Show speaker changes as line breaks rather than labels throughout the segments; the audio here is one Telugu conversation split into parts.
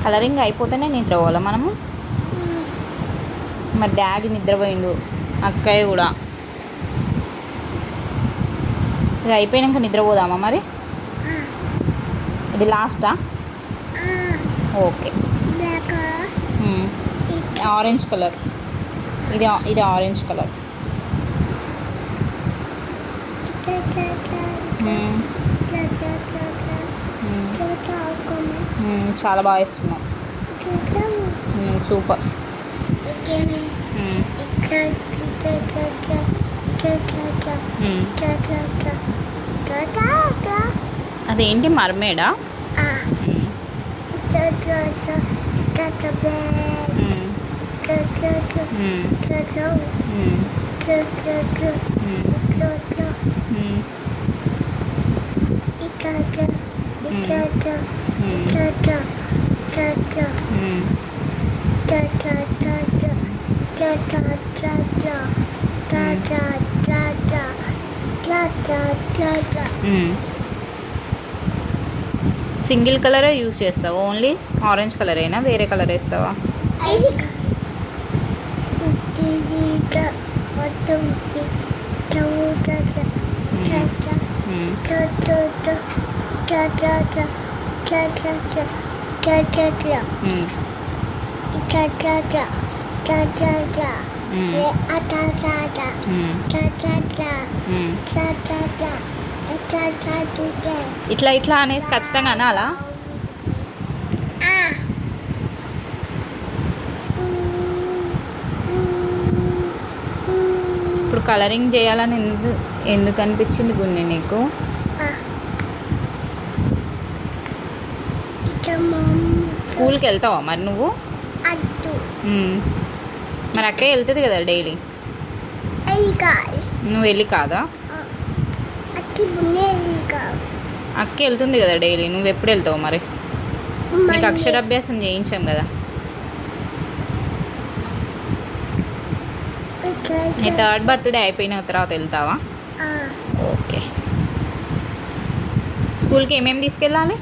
కలరింగ్ అయిపోతేనే నిద్రపోవాలా మనము? మరి డాడీ నిద్రపోయిండు, అక్కయ్య కూడా. ఇది అయిపోయాక నిద్రపోదామా మరి? ఇది లాస్టా? ఓకే. ఆరెంజ్ కలర్, ఇది ఆరెంజ్ కలర్. చాలా బాగా ఇస్తున్నావు, సూపర్. అదేంటి మర్మేడా? సింగిల్ కలరే యూజ్ చేస్తావా? ఓన్లీ ఆరెంజ్ కలరేనా, వేరే కలర్ వేస్తావా? ఇట్లా ఇట్లా అనేసి ఖచ్చితంగా అనాలా? ఇప్పుడు కలరింగ్ చేయాలని ఎందుకు అనిపించింది గున్ని నీకు? స్కూల్కి వెళ్తావా మరి నువ్వు? మరి అక్కయ్య వెళ్తుంది కదా డైలీ, నువ్వు వెళ్ళి కాదా? అక్క వెళ్తుంది కదా డైలీ, నువ్వు ఎప్పుడు వెళ్తావు మరి? నీకు అక్షరాభ్యాసం చేయించాం కదా. నీ థర్డ్ బర్త్డే అయిపోయిన తర్వాత వెళ్తావా? ఓకే. స్కూల్కి ఏమేమి తీసుకెళ్ళాలి?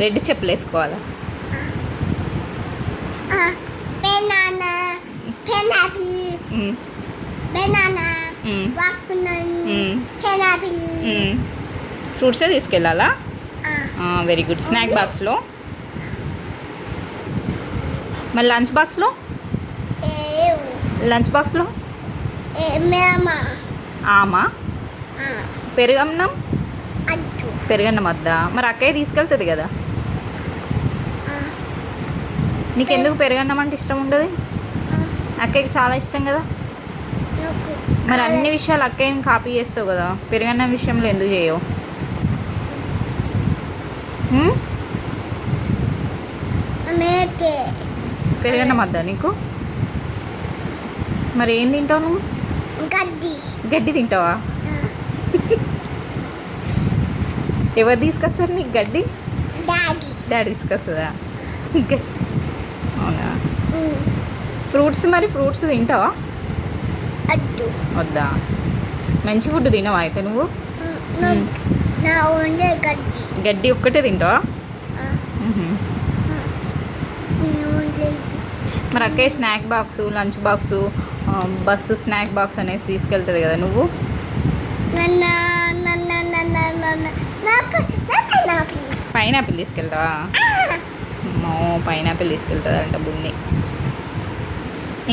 రెడ్ చెప్పులు వేసుకోవాలా? ఫ్రూట్సే తీసుకెళ్ళాలా? Very good. స్నాక్ బాక్స్లో మరి లంచ్ బాక్స్లో ఆమా పెరుగన్నం వద్దా? మరి అక్కయ్య తీసుకెళ్తుంది కదా. నీకెందుకు పెరుగన్నం అంటే ఇష్టం ఉండదు? అక్కయ్యకి చాలా ఇష్టం కదా. మరి అన్ని విషయాలు అక్కయ్యని కాపీ చేస్తావు కదా, పెరుగన్నం విషయంలో ఎందుకు చేయవు? పెరుగన్నం వద్దా నీకు? మరి ఏం తింటావు నువ్వు? గడ్డి తింటావా? ఎవరు తీసుకొస్తారు నీకు గడ్డి? డాడీ తీసుకొస్తుందా? అవునా? ఫ్రూట్స్ మరి ఫ్రూట్స్ తింటావా? వద్దా? మంచి ఫుడ్ తినవా అయితే నువ్వు? గడ్డి ఒక్కటే తింటావా? మరి అక్కయ్య snack box, lunch box, bus snack box అనేసి తీసుకెళ్తుంది కదా, నువ్వు? పైనాపిల్ తీసుకెళ్తావా? పైనాపిల్ తీసుకెళ్తుందంట బున్ని.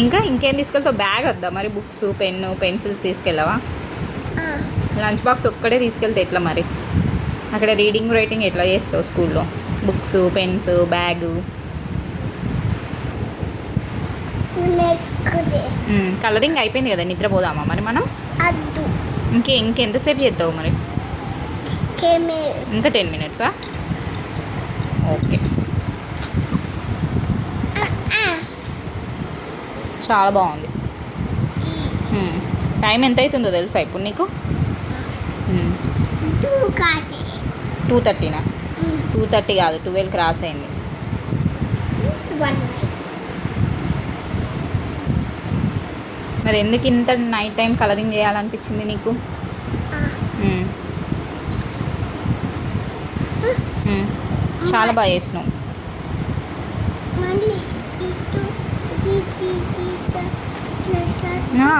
ఇంకేం తీసుకెళ్తావు? బ్యాగ్ వద్దా మరి? బుక్స్, పెన్ను, పెన్సిల్స్ తీసుకెళ్ళవా? లంచ్ బాక్స్ ఒక్కటే తీసుకెళ్తే ఎట్లా మరి? అక్కడ రీడింగ్ రైటింగ్ ఎట్లా చేస్తావు స్కూల్లో? Books, pens, bag. కలరింగ్ అయిపోయింది కదా, నిద్రపోదామా మరి మనం? ఇంకెంతసేపు చేస్తావు మరి? ఇంకా 10 minutes. ఓకే. చాలా బాగుంది. టైం ఎంత అవుతుందో తెలుసా ఇప్పుడు నీకు? 2:30. 2:30 కాదు, 12 క్రాస్ అయింది. మరి ఎందుకు ఇంత నైట్ టైం కలరింగ్ చేయాలనిపించింది నీకు? చాలా బాగా చేసినావు.
మళ్ళీ ఇటు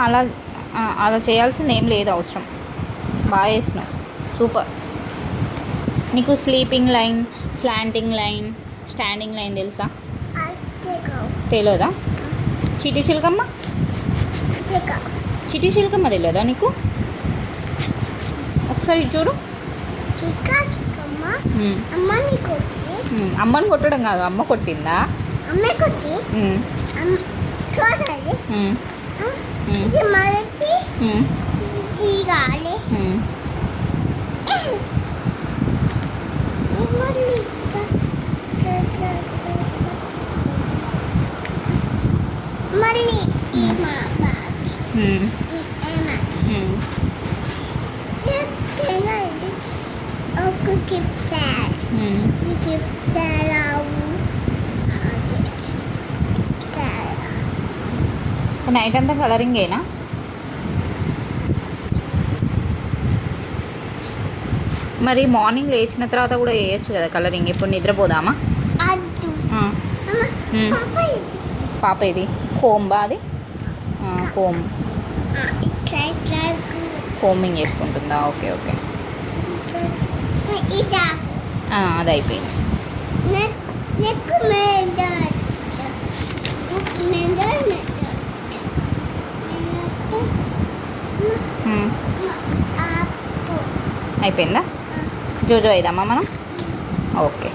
అలా అలా చేయాల్సింది ఏం లేదు అవసరం. బాగా చేసినావు, సూపర్. నీకు sleeping line, slanting line, standing line తెలుసా? తెలియదా? చిటి చిలకమ్మ, చిటి చిలకమ్మ తెలియదా నీకు? ఒకసారి చూడు. అమ్మని కొట్టడం కాదు, అమ్మ కొట్టిందా?
మళ్ళీ
నైట్ అంతా కలరింగేనా? మరి మార్నింగ్ లేచిన తర్వాత కూడా వేయచ్చు కదా కలరింగ్. ఇప్పుడు నిద్రపోదామా? పాప ఇది కోంబా, అది కోమింగ్ చేసుకుంటుందా? ఓకే ఓకే, అది అయిపోయింది. అయిపోయిందా? జోజో అయిదామా మనం? ఓకే.